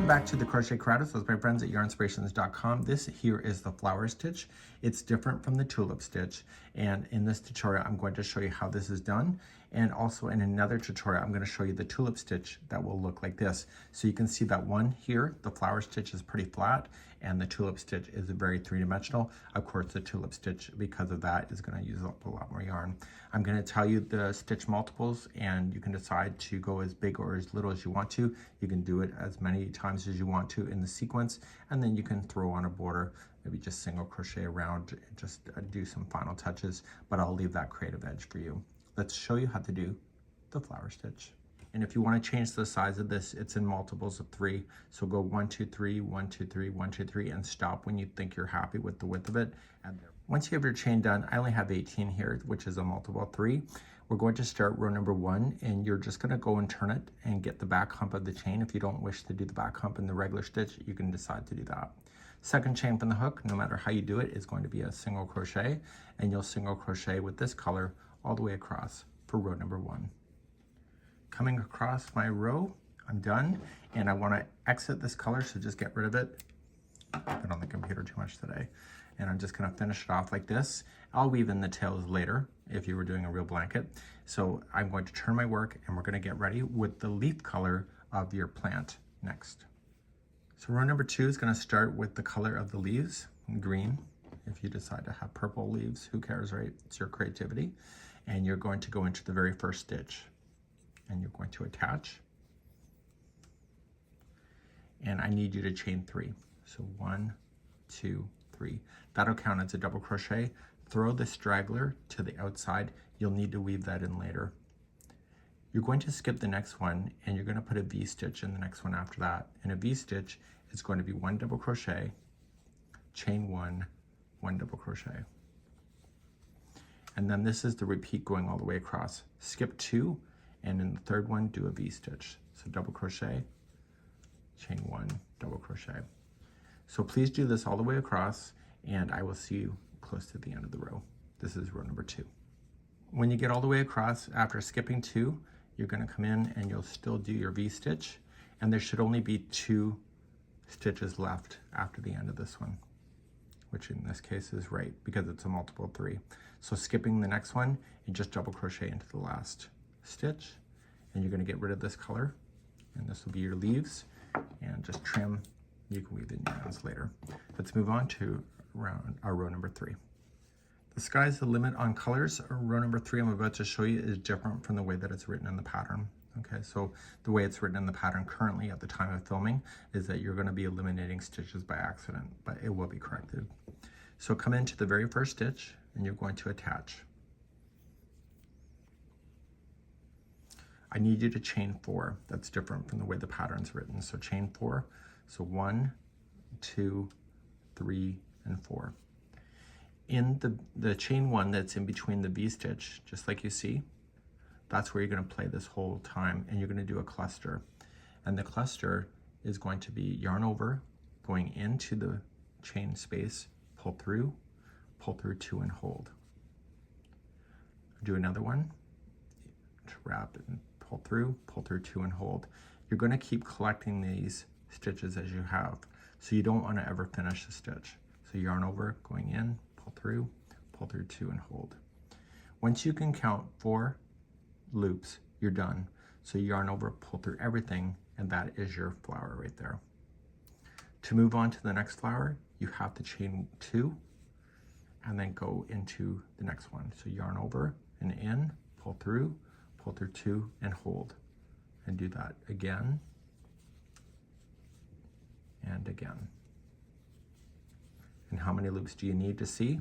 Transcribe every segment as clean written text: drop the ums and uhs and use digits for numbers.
Welcome back to the Crochet Creatives with my friends at yarnspirations.com. This here is the flower stitch. It's different from the tulip stitch, and in this tutorial I'm going to show you how this is done, and also in another tutorial I'm going to show you the tulip stitch that will look like this. So you can see that one here, the flower stitch is pretty flat and the tulip stitch is very three-dimensional. Of course the tulip stitch, because of that, is going to use up a lot more yarn. I'm going to tell you the stitch multiples, and you can decide to go as big or as little as you want to. You can do it as many times as you want to in the sequence, and then you can throw on a border, maybe just single crochet around, just do some final touches, but I'll leave that creative edge for you. Let's show you how to do the flower stitch. And if you want to change the size of this, it's in multiples of 3. So go 1, 2, 3, 1, 2, 3, 1, 2, 3, and stop when you think you're happy with the width of it. And once you have your chain done, I only have 18 here, which is a multiple of 3. We're going to start row number 1, and you're just going to go and turn it and get the back hump of the chain. If you don't wish to do the back hump in the regular stitch, you can decide to do that. Second chain from the hook, no matter how you do it, is going to be a single crochet, and you'll single crochet with this color all the way across for row number 1. Coming across my row, I'm done, and I want to exit this color, so just get rid of it. I've been on the computer too much today, and I'm just going to finish it off like this. I'll weave in the tails later if you were doing a real blanket. So I'm going to turn my work, and we're going to get ready with the leaf color of your plant next. So row number 2 is going to start with the color of the leaves, green. If you decide to have purple leaves, who cares, right? It's your creativity. And you're going to go into the very first stitch, and you're going to attach, and I need you to chain 3. So 1, 2, 3. That'll count as a double crochet. Throw the straggler to the outside. You'll need to weave that in later. You're going to skip the next one, and you're going to put a V-stitch in the next one after that. And a V-stitch is going to be 1 double crochet, chain 1, 1 double crochet. And then this is the repeat going all the way across. Skip 2, and in the third one, do a V-stitch. So double crochet, chain 1, double crochet. So please do this all the way across, and I will see you close to the end of the row. This is row number 2. When you get all the way across, after skipping 2, you're going to come in and you'll still do your V-stitch, and there should only be 2 stitches left after the end of this one, which in this case is right because it's a multiple of 3. So skipping the next one, you just double crochet into the last stitch, and you're going to get rid of this color, and this will be your leaves, and just trim. You can weave in your ends later. Let's move on to our row number 3. The sky's the limit on colors. Row number 3 I'm about to show you is different from the way that it's written in the pattern. Okay, so the way it's written in the pattern currently at the time of filming is that you're going to be eliminating stitches by accident, but it will be corrected. So come into the very first stitch, and you're going to attach. I need you to chain 4. That's different from the way the pattern's written. So chain 4. So 1, 2, 3, and 4. In the chain 1 that's in between the V-stitch, just like you see, that's where you're going to play this whole time, and you're going to do a cluster. And the cluster is going to be yarn over, going into the chain space, pull through 2, and hold. Do another one, wrap and pull through 2, and hold. You're going to keep collecting these stitches as you have, so you don't want to ever finish the stitch. So yarn over, going in, pull through 2, and hold. Once you can count 4 loops, you're done. So yarn over, pull through everything, and that is your flower right there. To move on to the next flower, you have to chain 2 and then go into the next one. So yarn over and in, pull through 2, and hold. And do that again and again. And how many loops do you need to see?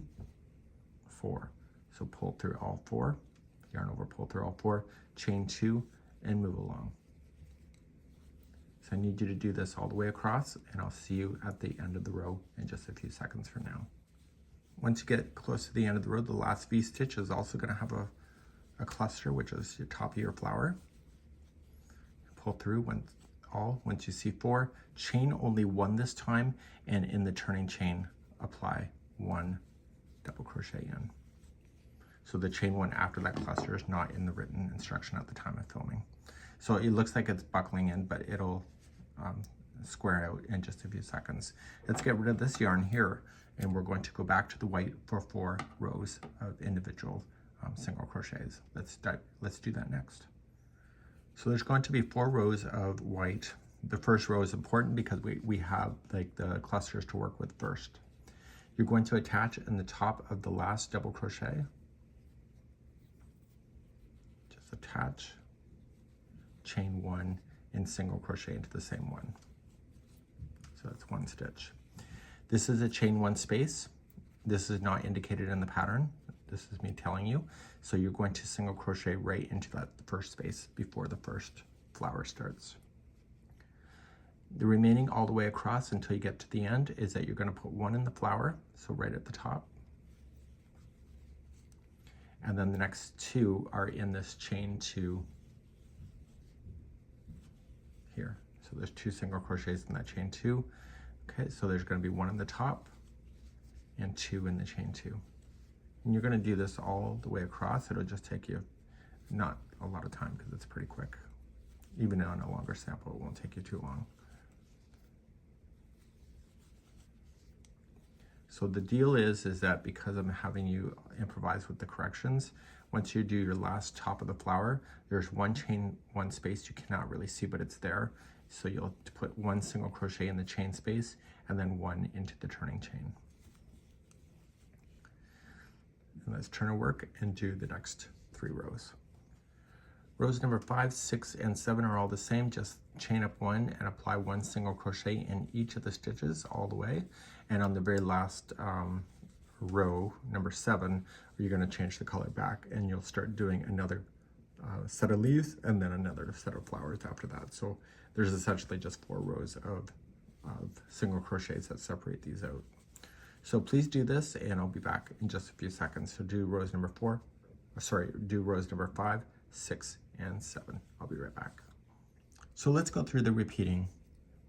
4. So pull through all 4, yarn over, pull through all 4, chain 2, and move along. So I need you to do this all the way across, and I'll see you at the end of the row in just a few seconds from now. Once you get close to the end of the row, the last V-stitch is also going to have a cluster, which is your top of your flower. Pull through once you see 4, chain only 1 this time, and in the turning chain, apply 1 double crochet in. So the chain 1 after that cluster is not in the written instruction at the time of filming. So it looks like it's buckling in, but it'll square out in just a few seconds. Let's get rid of this yarn here, and we're going to go back to the white for 4 rows of individual single crochets. Let's do that next. So there's going to be 4 rows of white. The first row is important because we have like the clusters to work with first. You're going to attach in the top of the last double crochet. Just attach, chain 1, and single crochet into the same one. So that's 1 stitch. This is a chain 1 space. This is not indicated in the pattern. This is me telling you. So you're going to single crochet right into that first space before the first flower starts. The remaining all the way across until you get to the end is that you're going to put 1 in the flower, so right at the top. And then the next 2 are in this chain 2 here. So there's 2 single crochets in that chain 2. Okay, so there's going to be 1 in the top and 2 in the chain 2. And you're going to do this all the way across. It'll just take you not a lot of time because it's pretty quick. Even on a longer sample, it won't take you too long. So the deal is that because I'm having you improvise with the corrections, once you do your last top of the flower, there's 1 chain 1 space you cannot really see, but it's there. So you'll put 1 single crochet in the chain space and then 1 into the turning chain. And let's turn our work and do the next 3 rows. Rows number 5, 6, and 7 are all the same. Just chain up 1 and apply 1 single crochet in each of the stitches all the way. And on the very last row, number 7, you're going to change the color back, and you'll start doing another set of leaves and then another set of flowers after that. So there's essentially just 4 rows of single crochets that separate these out. So please do this, and I'll be back in just a few seconds. So do rows number 5, 6, and 7. I'll be right back. So let's go through the repeating.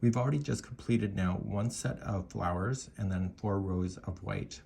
We've already just completed now 1 set of flowers and then 4 rows of white.